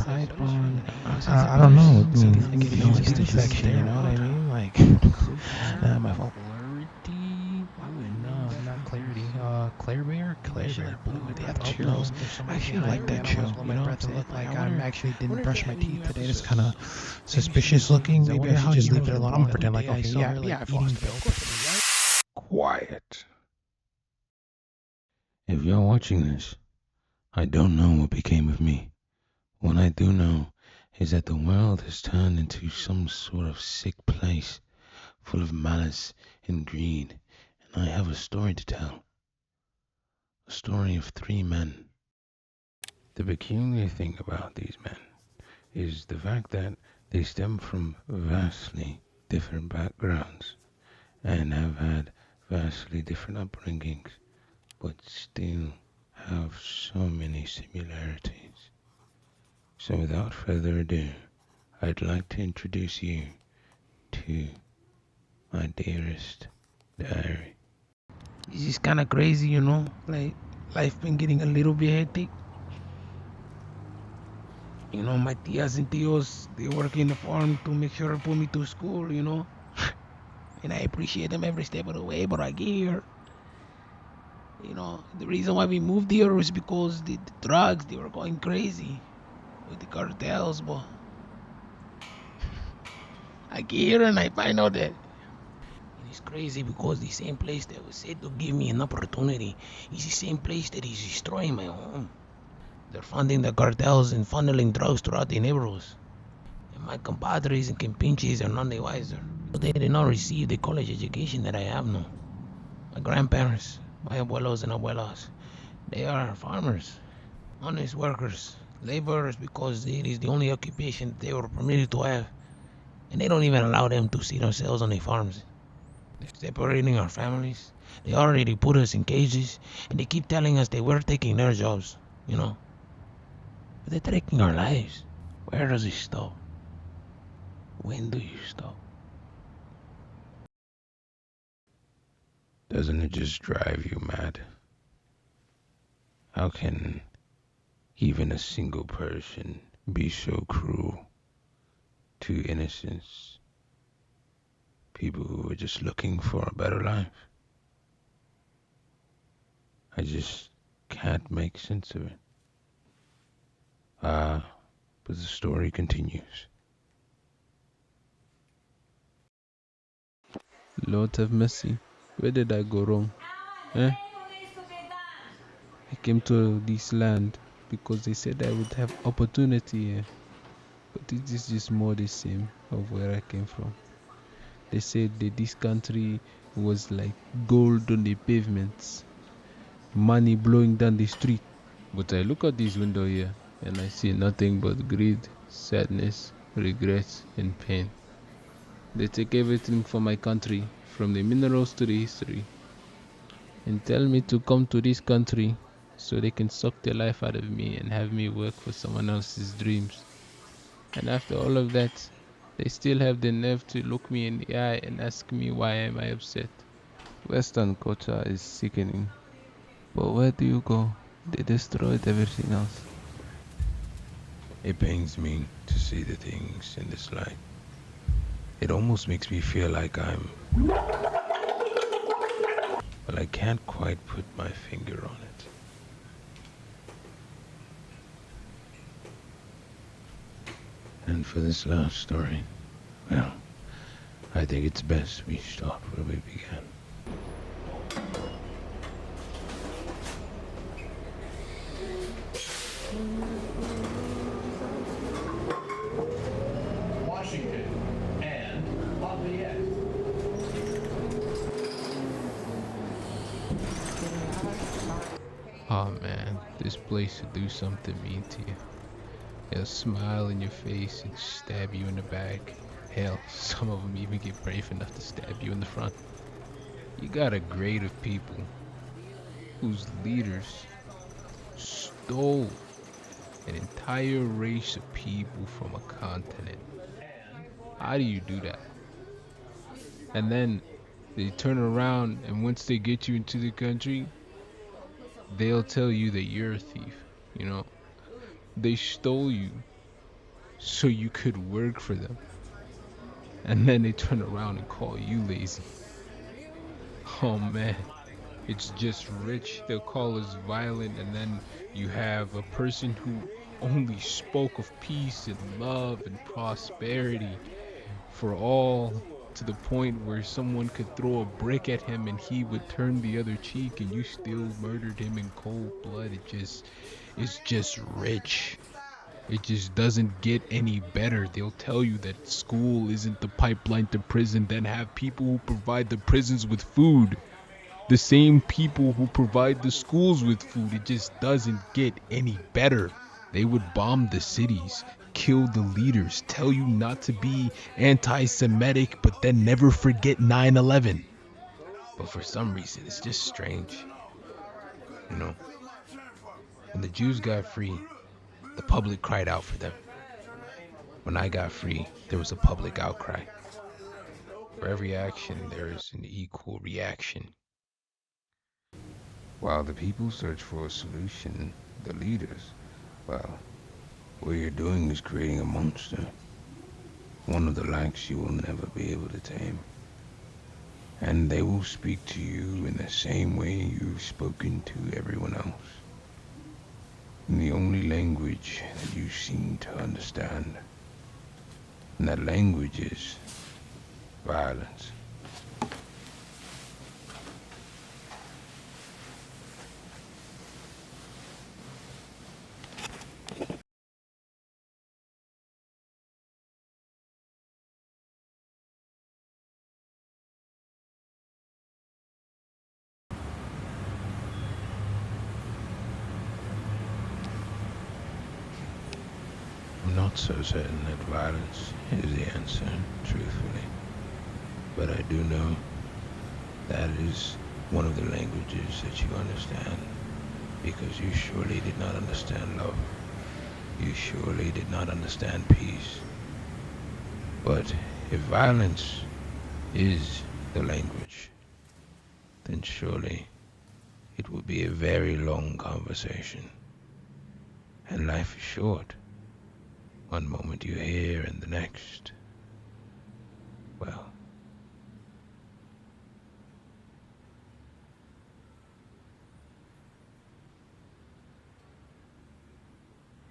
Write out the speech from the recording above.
Python. I don't know. I mean, Like it feels like it's infection, you know what I mean? Like, my fault. No, not clarity. Claire Bear? Claire Bear Blue. They have chills. I actually like that chill. You know what I'm saying? Like, I'm actually didn't brush my teeth today. It's kind of suspicious looking. Maybe I should just leave it alone. I'm gonna pretend like, okay, yeah, I've lost it. quiet. If you're watching this, I don't know what became of me. What I do know is that the world has turned into some sort of sick place, full of malice and greed, and I have a story to tell. A story of three men. The peculiar thing about these men is the fact that they stem from vastly different backgrounds and have had vastly different upbringings, but still have so many similarities. So without further ado, I'd like to introduce you to my dearest diary. It's just kind of crazy, you know? Like, life been getting a little bit hectic. You know, my tias and tios, they work in the farm to make sure to put me to school, you know? And I appreciate them every step of the way, but I get here. You know, the reason why we moved here was because the drugs, they were going crazy with the cartels, but I get here and I find out that and it's crazy because the same place that was said to give me an opportunity is the same place that is destroying my home. They're funding the cartels and funneling drugs throughout the neighborhoods. And my compadres and compinches are none the wiser. They did not receive the college education that I have now. My grandparents, my abuelos and abuelas, they are farmers, honest workers, laborers because it is the only occupation they were permitted to have. And they don't even allow them to see themselves on the farms. They're separating our families. They already put us in cages and they keep telling us that we're taking their jobs, you know. But they're taking our lives. Where does it stop? When do you stop? Doesn't it just drive you mad? How can even a single person be so cruel to innocents? People who are just looking for a better life. I just can't make sense of it. But the story continues. Lord have mercy. Where did I go wrong? Eh? I came to this land because they said I would have opportunity here. But it is just more the same of where I came from. They said that this country was like gold on the pavements, money blowing down the street. But I look out this window here and I see nothing but greed, sadness, regrets, and pain. They take everything from my country, from the minerals to the history, and tell me to come to this country so they can suck the life out of me and have me work for someone else's dreams. And after all of that, they still have the nerve to look me in the eye and ask me why am I upset. Western culture is sickening. But where do you go? They destroyed everything else. It pains me to see the things in this light. It almost makes me feel like I'm. Well, I can't quite put my finger on it. And for this last story, well, I think it's best we start where we began. Washington and Lafayette. Oh man, this place should do something mean to you. They'll smile in your face and stab you in the back. Hell, some of them even get brave enough to stab you in the front. You got a grade of people whose leaders stole an entire race of people from a continent. How do you do that? And then they turn around and once they get you into the country, they'll tell you that you're a thief. You know, they stole you so you could work for them. And then they turn around and call you lazy. Oh man, it's just rich. They'll call us violent, and then you have a person who only spoke of peace and love and prosperity for all, to the point where someone could throw a brick at him and he would turn the other cheek, and you still murdered him in cold blood. It's just rich. It just doesn't get any better. They'll tell you that school isn't the pipeline to prison, then have people who provide the prisons with food. The same people who provide the schools with food. It just doesn't get any better. They would bomb the cities, kill the leaders, tell you not to be anti-Semitic, but then never forget 9/11. But for some reason, it's just strange. You know, when the Jews got free, the public cried out for them. When I got free, there was a public outcry. For every action, there is an equal reaction. While the people search for a solution, the leaders, well, what you're doing is creating a monster. One of the likes you will never be able to tame. And they will speak to you in the same way you've spoken to everyone else. In the only language that you seem to understand. And that language is violence. I'm not so certain that violence is the answer, truthfully. But I do know that is one of the languages that you understand. Because you surely did not understand love. You surely did not understand peace. But if violence is the language, then surely it will be a very long conversation. And life is short. One moment you're here and the next